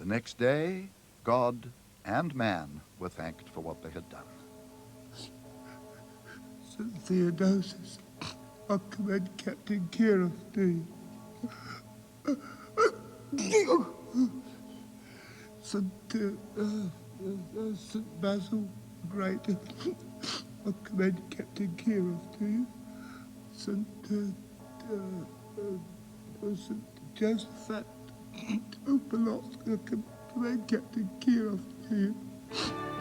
The next day, God and man were thanked for what they had done. St. Theodosius, I commend Captain Kirov to you. St. Basil the Great, I commend Captain Kirov to you. St. Josephat Opalot, I commend Captain Kirov to you.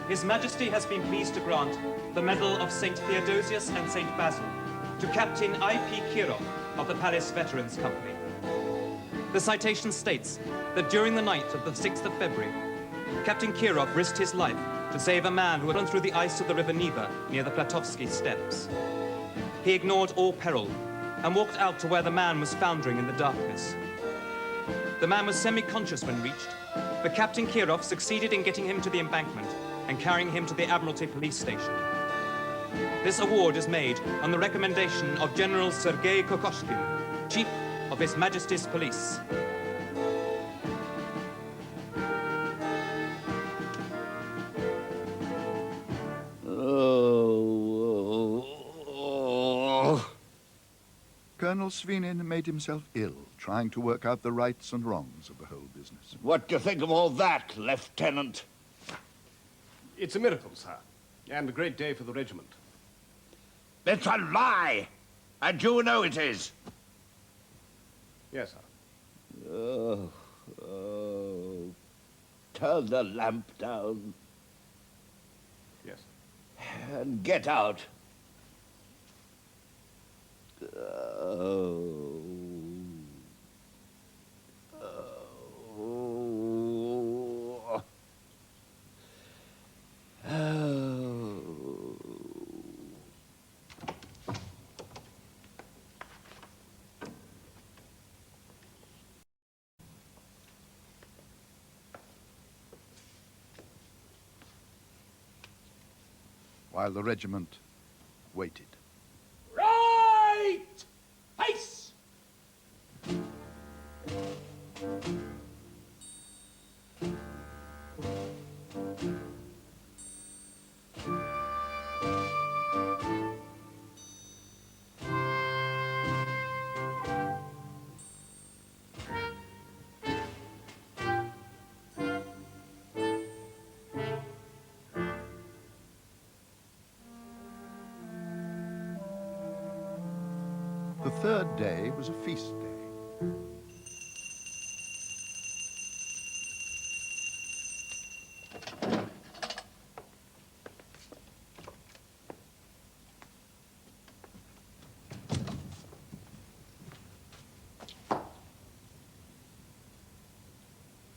His Majesty has been pleased to grant the Medal of St. Theodosius and St. Basil to Captain I.P. Kirov of the Palace Veterans Company. The citation states that during the night of the 6th of February, Captain Kirov risked his life to save a man who had run through the ice of the River Neva near the Platovsky Steppes. He ignored all peril and walked out to where the man was foundering in the darkness. The man was semi-conscious when reached, but Captain Kirov succeeded in getting him to the embankment and carrying him to the Admiralty Police Station. This award is made on the recommendation of General Sergei Kokoshkin, Chief of His Majesty's Police. Colonel Svinin made himself ill, trying to work out the rights and wrongs of the whole business. What do you think of all that, Lieutenant? It's a miracle, sir, and a great day for the regiment. It's a lie, and you know it is. Yes, sir. Turn the lamp down. Yes. And get out. While the regiment waited. Right! Pace! The third day was a feast day.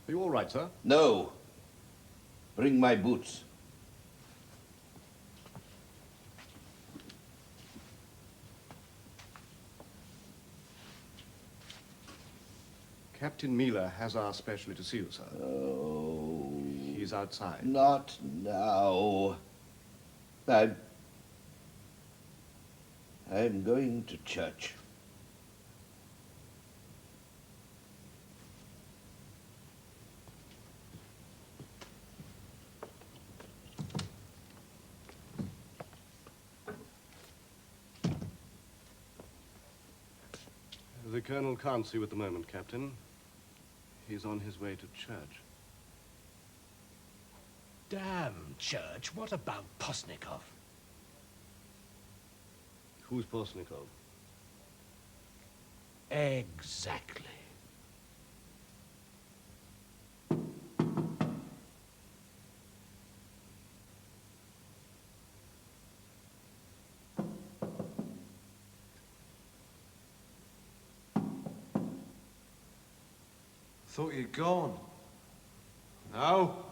Are you all right, sir? No. Bring my boots. Captain Miller has asked specially to see you, sir. Oh. He's outside. Not now. I'm going to church. The Colonel can't see you at the moment, Captain. He's on his way to church. Damn church, what about Postnikov? Who's Postnikov? Exactly. Thought you'd gone. No.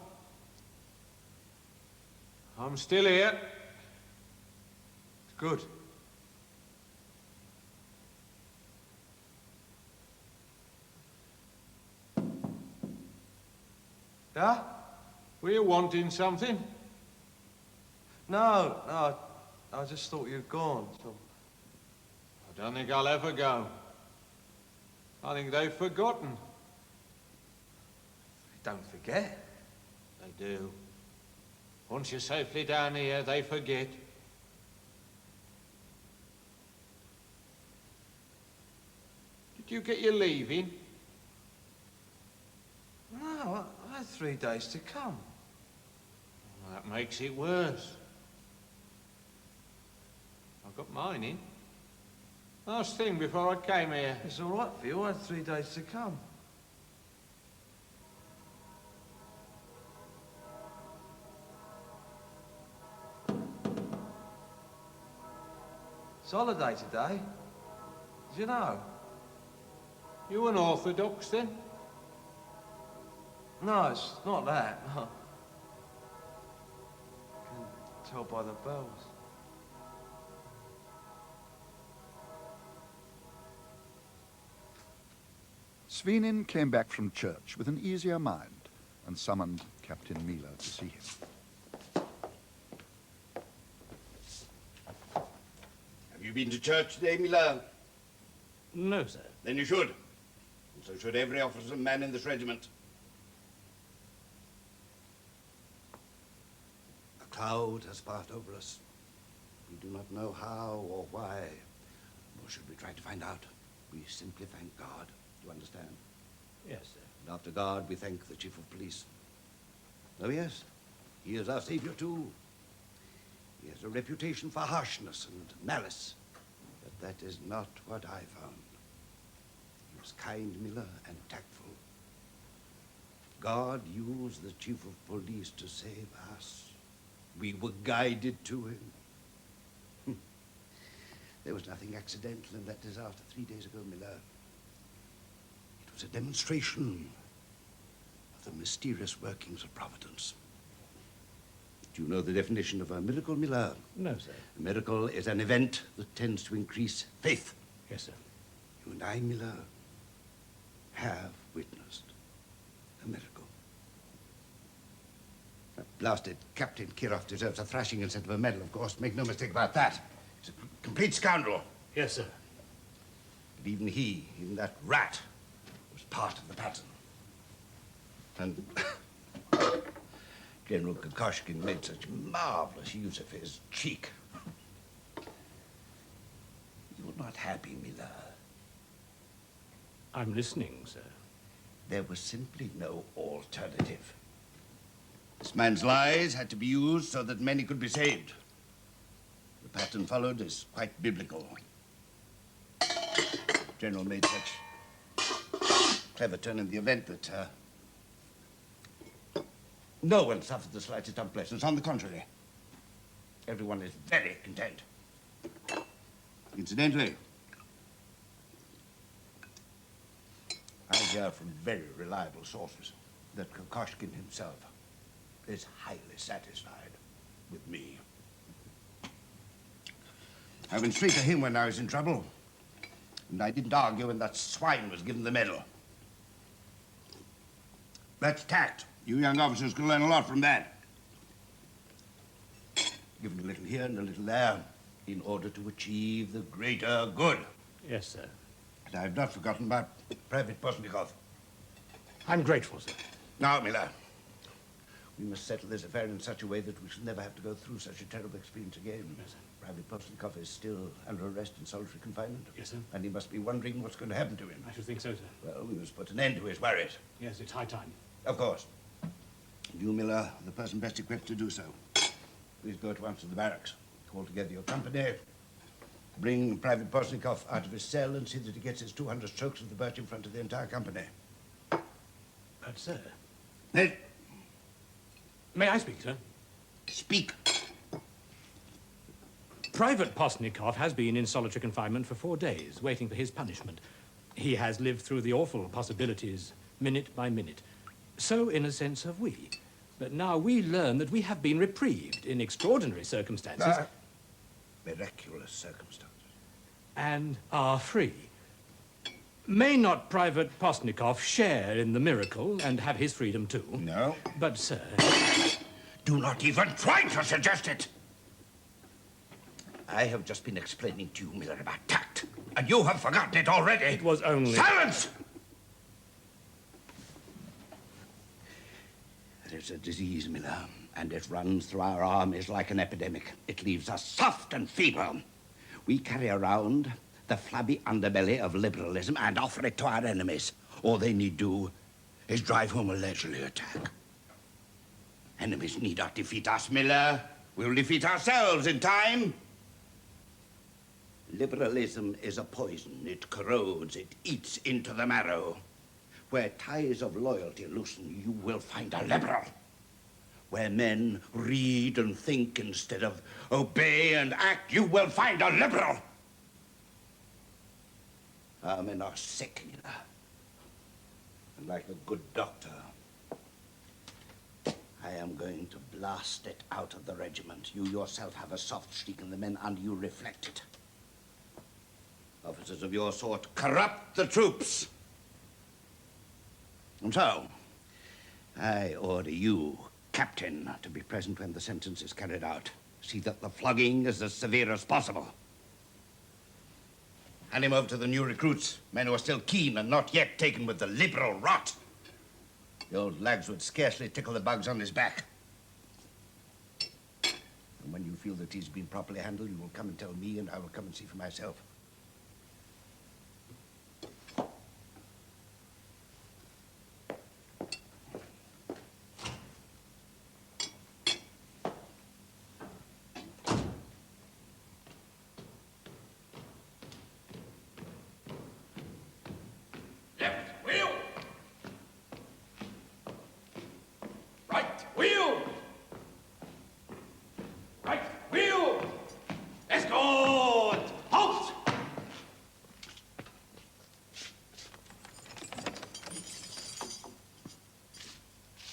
I'm still here. It's good. Yeah? Were you wanting something? No, I just thought you'd gone, so... I don't think I'll ever go. I think they've forgotten. don't forget. They do. Once you're safely down here, they forget. Did you get your leaving? No, I had 3 days to come. Well, that makes it worse. I got mine in. Last thing before I came here. It's all right for you. I had 3 days to come. It's holiday today. Did you know? You an Orthodox, then? No, it's not that. No. Can tell by the bells. Svinin came back from church with an easier mind and summoned Captain Mila to see him. Have you been to church today, Mila? No, sir. Then you should. And so should every officer and man in this regiment. A cloud has passed over us. We do not know how or why, nor should we try to find out. We simply thank God. Do you understand? Yes, sir. And after God, we thank the chief of police. Oh, yes, he is our savior, too. He has a reputation for harshness and malice, but that is not what I found. He was kind, Miller, and tactful. God used the chief of police to save us. We were guided to him. There was nothing accidental in that disaster 3 days ago, Miller. It was a demonstration of the mysterious workings of Providence. Do you know the definition of a miracle, Miller? No, sir. A miracle is an event that tends to increase faith. Yes, sir. You and I, Miller, have witnessed a miracle. That blasted Captain Kirov deserves a thrashing instead of a medal, of course. Make no mistake about that. He's a complete scoundrel. Yes, sir. But even he, even that rat, was part of the pattern. And General Kokoshkin made such marvelous use of his cheek. You're not happy, Miller. I'm listening, sir. There was simply no alternative. This man's lies had to be used so that many could be saved. The pattern followed is quite biblical. General made such clever turn in the event that no one suffered the slightest unpleasantness. On the contrary, everyone is very content. Incidentally, I hear from very reliable sources that Kokoshkin himself is highly satisfied with me. I went straight to him when I was in trouble, and I didn't argue when that swine was given the medal. That's tact. You young officers can learn a lot from that. Given a little here and a little there in order to achieve the greater good. Yes, sir. And I've not forgotten about Private Postnikov. I'm grateful, sir. Now, Miller, we must settle this affair in such a way that we shall never have to go through such a terrible experience again. Yes, sir. Private Postnikov is still under arrest in solitary confinement. Yes, sir. And he must be wondering what's going to happen to him. I should think so, sir. Well, we must put an end to his worries. Yes, it's high time. Of course. You, Miller, are the person best equipped to do so. Please go at once to the barracks. Call together your company. Bring Private Postnikov out of his cell and see that he gets his 200 strokes of the birch in front of the entire company. But, sir... Then, May I speak, sir? speak. Private Postnikov has been in solitary confinement for 4 days, waiting for his punishment. He has lived through the awful possibilities, minute by minute. So, in a sense, have we. But now we learn that we have been reprieved in extraordinary circumstances. Miraculous circumstances. And are free. May not Private Postnikov share in the miracle and have his freedom too? No. But, sir... Do not even try to suggest it. I have just been explaining to you, Miller, about tact, and you have forgotten it already. It was only... Silence! There is a disease, Miller, and it runs through our armies like an epidemic. It leaves us soft and feeble. We carry around the flabby underbelly of liberalism and offer it to our enemies. All they need do is drive home a leisurely attack. Enemies need not defeat us, Miller. We'll defeat ourselves in time. Liberalism is a poison. It corrodes, it eats into the marrow. Where ties of loyalty loosen, you will find a liberal. Where men read and think instead of obey and act, you will find a liberal. Our men are sick, Miller. And like a good doctor, I am going to blast it out of the regiment. You yourself have a soft streak in the men, and you reflect it. Officers of your sort corrupt the troops. And so, I order you, Captain, to be present when the sentence is carried out. See that the flogging is as severe as possible. Hand him over to the new recruits, men who are still keen and not yet taken with the liberal rot. The old lags would scarcely tickle the bugs on his back. And when you feel that he's been properly handled, you will come and tell me, and I will come and see for myself.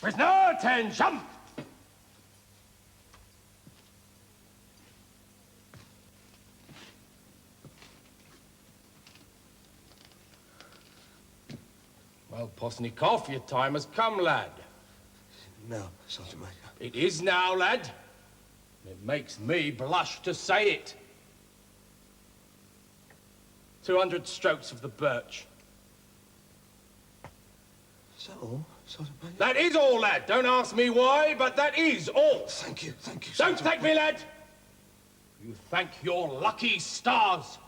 Prisoner, attention! Well, Postnikov, your time has come, lad. Now, Sergeant Major. It is now, lad. It makes me blush to say it. 200 strokes of the birch. Is that all, Sergeant Major? That is all, lad. Don't ask me why, but that is all. Thank you, Don't Sergeant thank me, lad. You thank your lucky stars.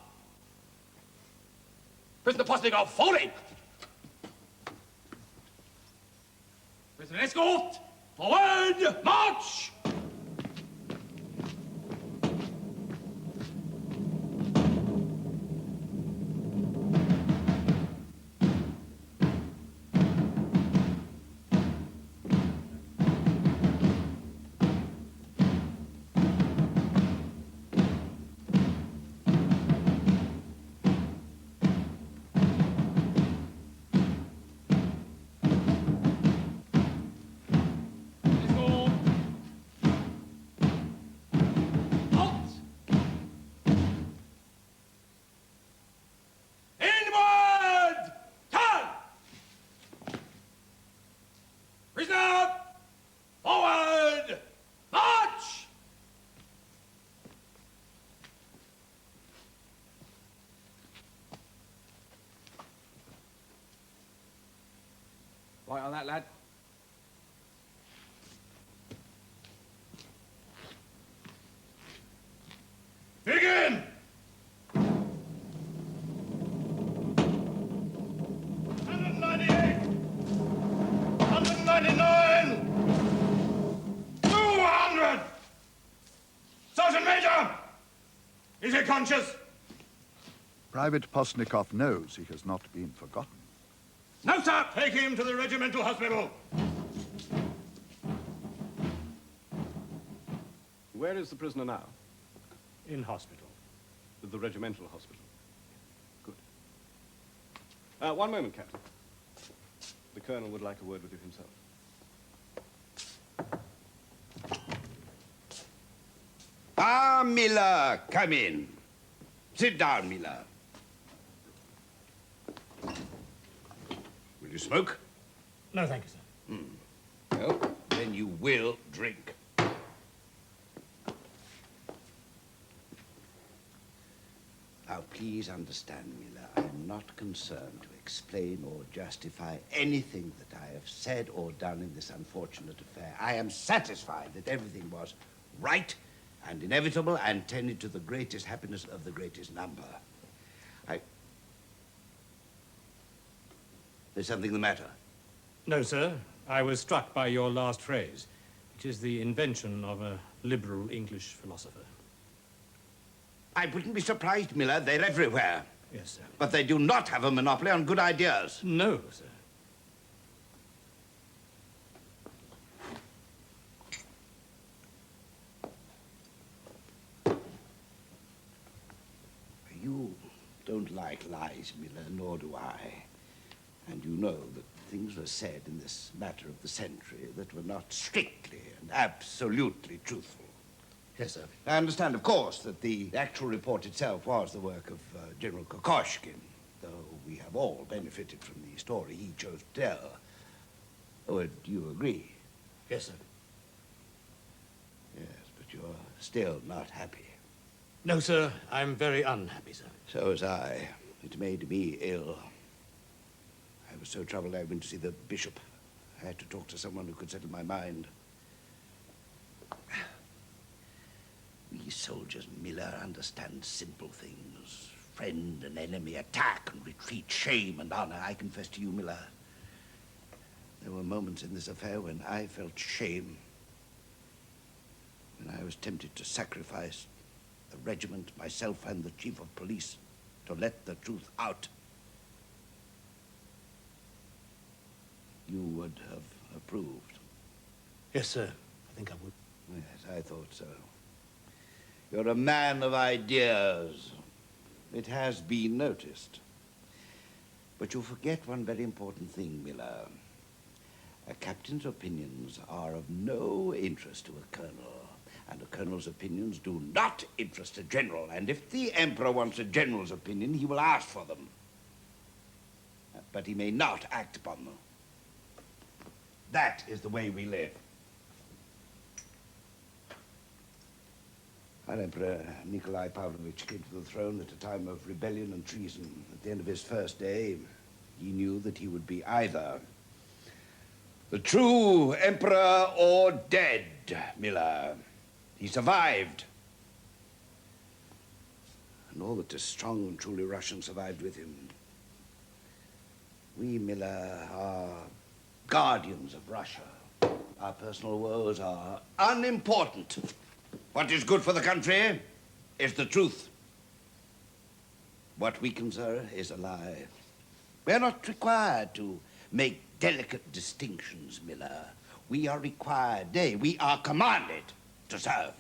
Prisoner Postnikov, fall in. Prisoner escort, forward, march! Right on that, lad. Begin! 198! 199! 200! Sergeant Major! Is he conscious? Private Postnikov knows he has not been forgotten. No, sir! Take him to the regimental hospital. Where is the prisoner now? In hospital. The regimental hospital. Good. One moment, Captain. The Colonel would like a word with you himself. Ah, Miller, come in. Sit down, Miller. Will you smoke? No, thank you, sir. Well, then you will drink. Now, Please understand, Miller, I am not concerned to explain or justify anything that I have said or done in this unfortunate affair. I am satisfied that everything was right and inevitable and tended to the greatest happiness of the greatest number. There's something the matter? No, sir. I was struck by your last phrase, which is the invention of a liberal English philosopher. I wouldn't be surprised, Miller. They're everywhere. Yes, sir. But they do not have a monopoly on good ideas. No, sir. You don't like lies, Miller, nor do I. And you know that things were said in this matter of the century that were not strictly and absolutely truthful. Yes, sir. I understand, of course, that the actual report itself was the work of General Kokoshkin, though we have all benefited from the story he chose to tell. Oh, do you agree? Yes, sir. Yes, but you're still not happy. No, sir. I'm very unhappy, sir. So was I. It made me ill. I was so troubled I went to see the bishop. I had to talk to someone who could settle my mind. We soldiers, Miller, understand simple things. Friend and enemy, attack and retreat, shame and honor. I confess to you, Miller, there were moments in this affair when I felt shame. When I was tempted to sacrifice the regiment, myself, and the chief of police to let the truth out. You would have approved. Yes, sir. I think I would. Yes, I thought so. You're a man of ideas. It has been noticed. But you forget one very important thing, Miller. A captain's opinions are of no interest to a colonel, and a colonel's opinions do not interest a general. And if the emperor wants a general's opinion, he will ask for them. But he may not act upon them. That is the way we live. Our Emperor Nikolai Pavlovich came to the throne at a time of rebellion and treason. At the end of his first day, he knew that he would be either the true emperor or dead, Miller. He survived. And all that is strong and truly Russian survived with him. We, Miller, are guardians of Russia. Our personal woes are unimportant. What is good for the country is the truth. What weakens her is a lie. We are not required to make delicate distinctions, Miller. We are required, nay, we are commanded to serve.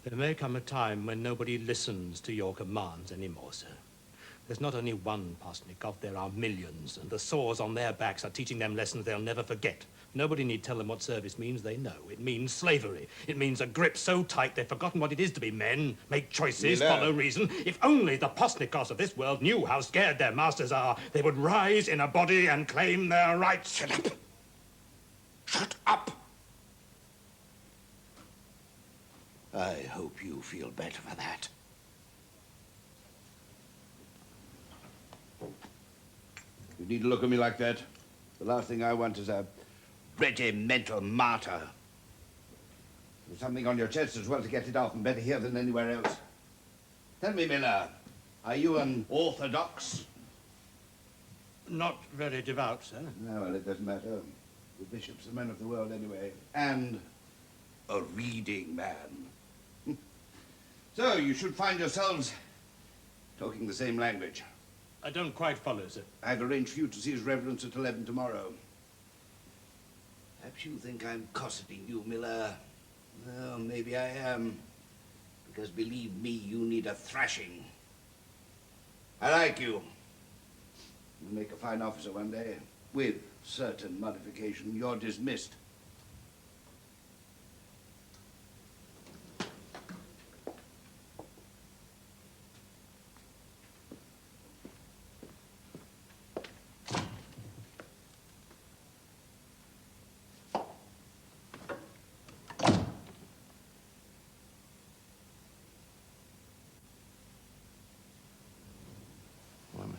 There may come a time when nobody listens to your commands anymore, sir. There's not only one Postnikov, there are millions, and the sores on their backs are teaching them lessons they'll never forget. Nobody need tell them what service means. They know. It means slavery. It means a grip so tight they've forgotten what it is to be men, make choices, Miller. follow reason. If only the Postnikovs of this world knew how scared their masters are, they would rise in a body and claim their rights. Shut up. Shut up. I hope you feel better for that. You need to look at me like that. The last thing I want is a regimental martyr. There's something on your chest as well to get it off, and better here than anywhere else. Tell me, Miller, are you an Orthodox? Not very devout, sir. No, well, it doesn't matter. The bishops are men of the world anyway. And a reading man. So, you should find yourselves talking the same language. I don't quite follow, sir. I've arranged for you to see His Reverence at 11 tomorrow. Perhaps you think I'm cosseting you, Miller. Well, maybe I am. Because believe me, you need a thrashing. I like you. You'll make a fine officer one day. With certain modification, you're dismissed.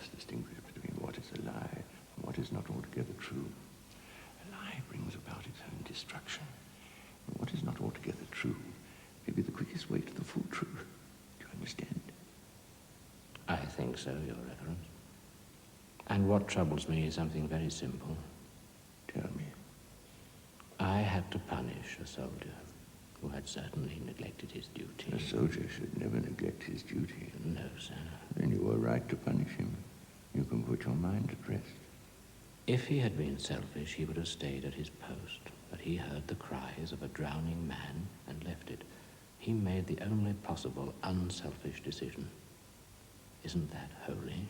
must distinguish between what is a lie and what is not altogether true. A lie brings about its own destruction. And what is not altogether true may be the quickest way to the full truth. Do you understand? I think so, Your Reverence. And what troubles me is something very simple. Tell me. I had to punish a soldier who had certainly neglected his duty. A soldier should never neglect his duty. No, sir. Then you are right to punish him. You can put your mind at rest. If he had been selfish, he would have stayed at his post. But he heard the cries of a drowning man and left it. He made the only possible unselfish decision. Isn't that holy?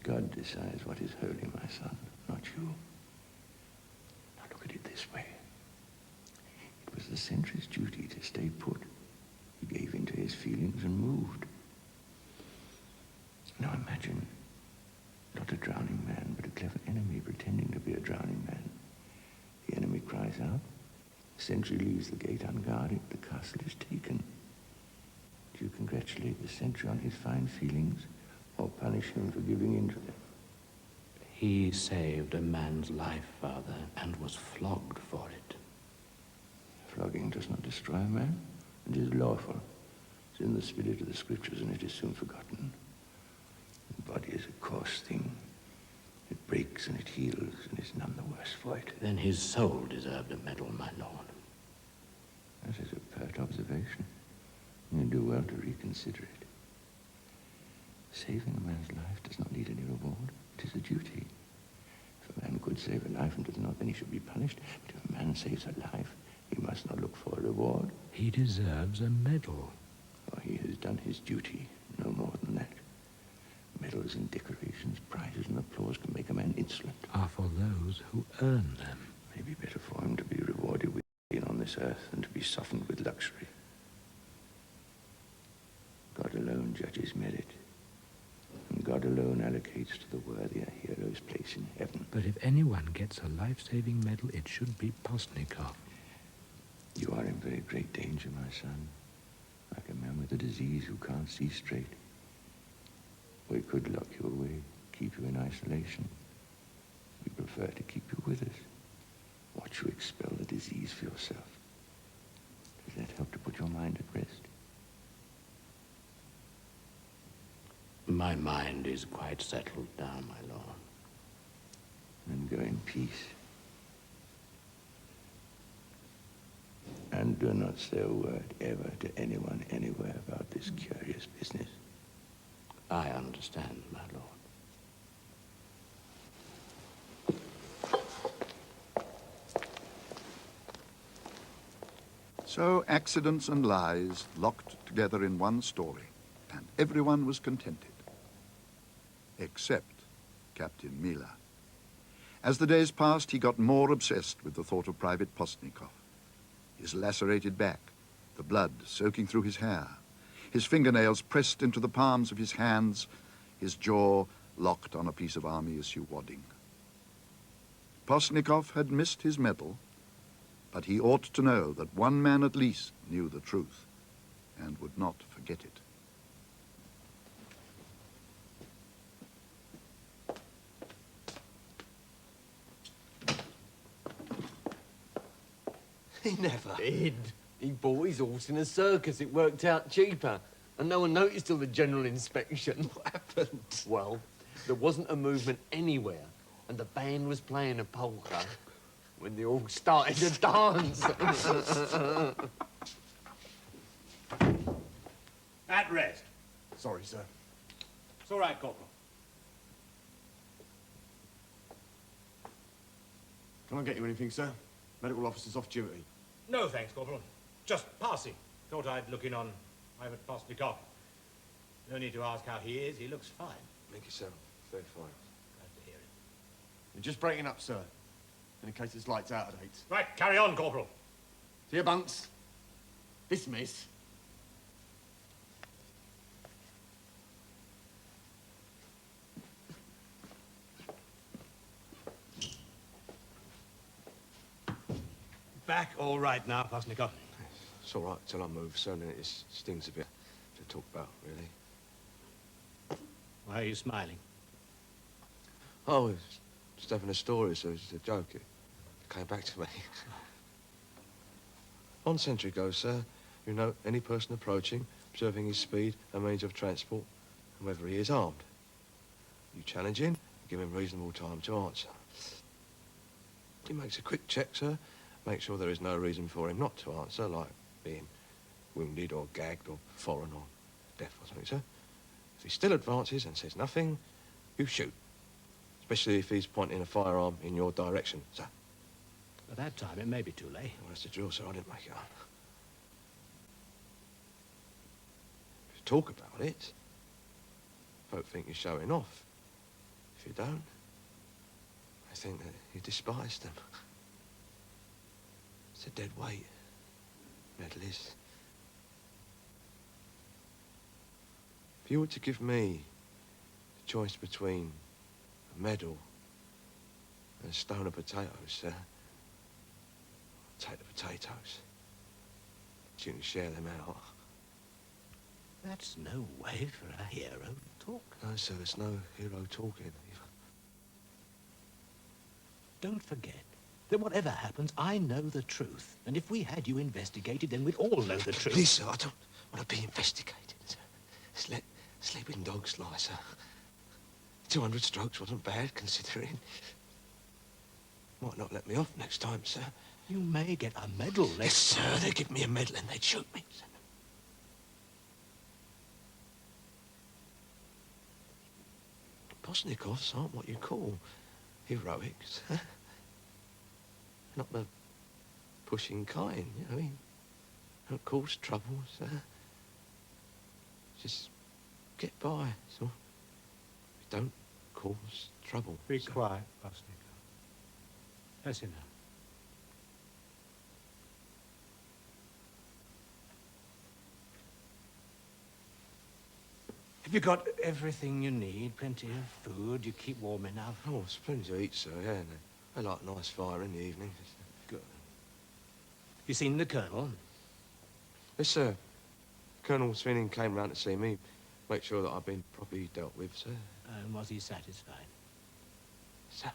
God decides what is holy, my son, not you. Now look at it this way. It was the sentry's duty to stay put. He gave in to his feelings and moved. Now imagine, not a drowning man, but a clever enemy pretending to be a drowning man. The enemy cries out. The sentry leaves the gate unguarded. The castle is taken. Do you congratulate the sentry on his fine feelings, or punish him for giving in to them? He saved a man's life, Father, and was flogged for it. Flogging does not destroy a man. It is lawful. It's in the spirit of the scriptures, and it is soon forgotten. The body is a coarse thing. It breaks and it heals, and is none the worse for it. Then his soul deserved a medal, my lord. That is a pert observation. You do well to reconsider it. Saving a man's life does not need any reward. It is a duty. If a man could save a life and does not, then he should be punished. But if a man saves a life, he must not look for a reward. He deserves a medal. For he has done his duty, no more than that. Medals and decorations, prizes and applause can make a man insolent. Are for those who earn them. It may be better for him to be rewarded with being on this earth than to be softened with luxury. God alone judges merit, and God alone allocates to the worthier heroes place in heaven. But if anyone gets a life-saving medal, it should be Postnikov. You are in very great danger, my son, like a man with a disease who can't see straight. We could lock you away, keep you in isolation. We prefer to keep you with us. Watch you expel the disease for yourself. Does that help to put your mind at rest? My mind is quite settled down, my lord. Then go in peace. And do not say a word ever to anyone anywhere about this curious business. I understand, my lord. So accidents and lies locked together in one story, and everyone was contented. Except Captain Mila. As the days passed, he got more obsessed with the thought of Private Postnikov. His lacerated back, the blood soaking through his hair, his fingernails pressed into the palms of his hands, his jaw locked on a piece of army issue wadding. Postnikov had missed his medal, but he ought to know that one man at least knew the truth and would not forget it. He never did. He bought his horse in a circus. It worked out cheaper. And no one noticed till the general inspection. What happened? Well, there wasn't a movement anywhere. And the band was playing a polka when they all started to dance. At rest. Sorry, sir. It's all right, Corporal. Can I get you anything, sir? Medical officer's off duty. No, thanks, Corporal. Just passing. Thought I'd look in on Private Postnikov. No need to ask how he is. He looks fine. Thank you, sir. Very fine. Glad to hear it. You're just breaking up, sir. In case it's lights out at 8. Right, carry on, Corporal. See you, bunks. Dismiss. Back all right now, Postnikov. It's all right till I move, sir, and it stings a bit to talk about, really. Why are you smiling? Oh, it's just having a story, so it's a joke. It came back to me. On sentry go, sir. You know any person approaching, observing his speed and means of transport, and whether he is armed. You challenge him, give him reasonable time to answer. He makes a quick check, sir. Make sure there is no reason for him not to answer, like being wounded or gagged or foreign or deaf or something, sir. If he still advances and says nothing, you shoot. Especially if he's pointing a firearm in your direction, sir. At that time, it may be too late. Well, that's the drill, sir. I didn't make it up. If you talk about it, folk think you're showing off. If you don't, they think that you despise them. It's a dead weight, medal is. If you were to give me the choice between a medal and a stone of potatoes, sir, I'd take the potatoes. But you can share them out. That's no way for a hero to talk. No, sir, it's no hero talking. Don't forget that whatever happens, I know the truth. And if we had you investigated, then we'd all know the truth. Please, sir, I don't want to be investigated, sir. Just let sleeping dogs lie, sir. 200 strokes wasn't bad, considering. Might not let me off next time, sir. You may get a medal next Yes, sir, they'd give me a medal and they'd shoot me, sir. Postnikovs aren't what you call heroics, sir. Not the pushing kind, you know. He don't cause trouble, sir. Just get by, so don't cause trouble. Be sir. quiet, Postnikov. That's enough. Have you got everything you need? Plenty of food? You keep warm enough? Oh, there's plenty to eat, sir, yeah. And I like a nice fire in the evening. Good. You seen the Colonel? Yes, sir. Colonel Sweeney came round to see me, make sure that I've been properly dealt with, sir. And was he satisfied? Sir.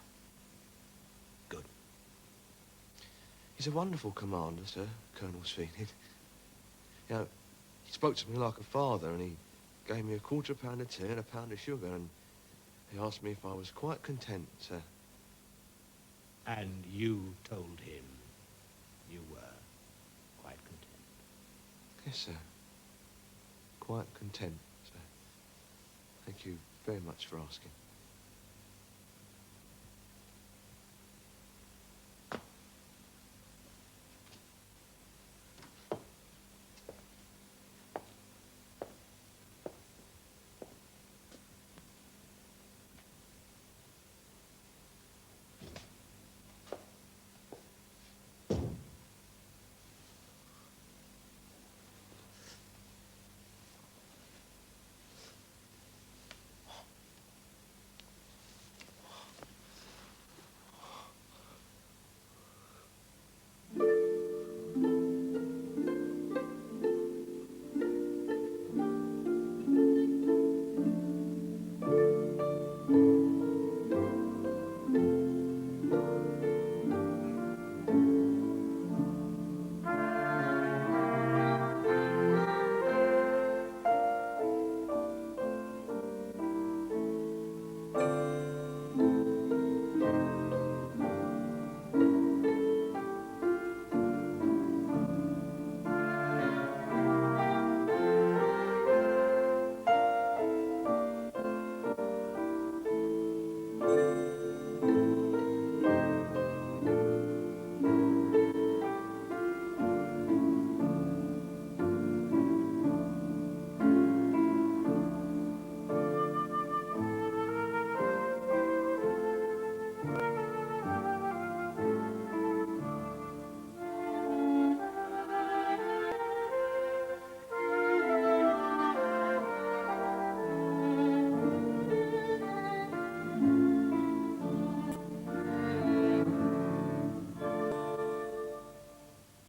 Good. He's a wonderful commander, sir, Colonel Sweeney. You know, he spoke to me like a father, and he gave me £1/4 of tea and £1 of sugar, and he asked me if I was quite content, sir. And you told him you were quite content? Yes, sir. Quite content, sir. Thank you very much for asking.